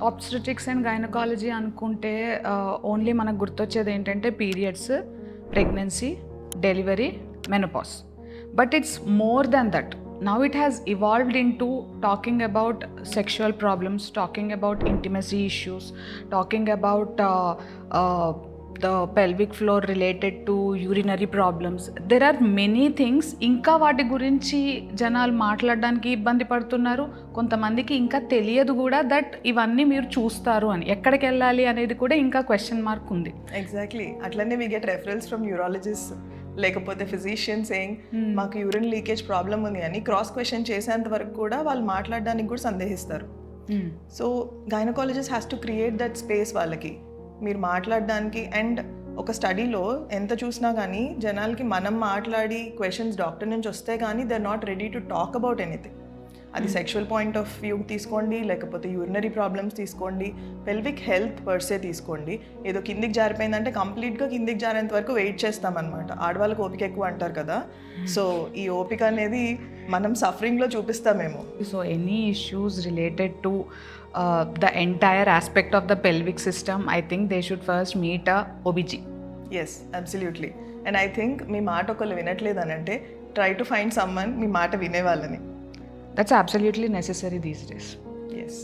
Obstetrics and gynaecology అనుకుంటే only మనకు గుర్తొచ్చేది ఏంటంటే periods, pregnancy, delivery, menopause. But it's more than that. Now it has evolved into talking about sexual problems, talking about intimacy issues, talking about the pelvic floor related to urinary problems. There are many things. ఇంకా వాటి గురించి జనాలు మాట్లాడడానికి ఇబ్బంది పడుతున్నారు. కొంతమందికి ఇంకా తెలియదు కూడా దట్ ఇవన్నీ మీరు చూస్తారు అని. ఎక్కడికి వెళ్ళాలి అనేది కూడా ఇంకా క్వశ్చన్ మార్క్ ఉంది. ఎగ్జాక్ట్లీ. అట్లనే we get referrals from urologist లేకపోతే ఫిజిషియన్ సేయింగ్ మాకు యూరిన్ లీకేజ్ ప్రాబ్లం ఉంది అని క్రాస్ క్వశ్చన్ చేసేంత వరకు కూడా వాళ్ళు మాట్లాడడానికి కూడా సందేహిస్తారు. So gynaecologist has to create that space వాళ్ళకి మీరు మాట్లాడడానికి. అండ్ ఒక స్టడీలో ఎంత చూసినా కానీ జనాలకి మనం మాట్లాడి క్వశ్చన్స్ డాక్టర్ నుంచి వస్తే కానీ they are not ready to talk about anything. అది సెక్షువల్ పాయింట్ ఆఫ్ వ్యూ తీసుకోండి, లేకపోతే యూరినరీ ప్రాబ్లమ్స్ తీసుకోండి, పెల్విక్ హెల్త్ పర్సే తీసుకోండి. ఏదో కిందికి జారిపోయిందంటే కంప్లీట్గా కిందికి జారేంత వరకు వెయిట్ చేస్తామన్నమాట. ఆడవాళ్ళకి ఓపిక ఎక్కువ అంటారు కదా, సో ఈ ఓపిక అనేది మనం సఫరింగ్లో చూపిస్తామేమో. So any issues related to the entire aspect of the pelvic system, I think they should first meet a OBG. Yes, absolutely. And I think మీ మాట ఒకళ్ళు వినట్లేదనంటే try to find someone మీ మాట వినే వాళ్ళని. That's absolutely necessary these days. Yes.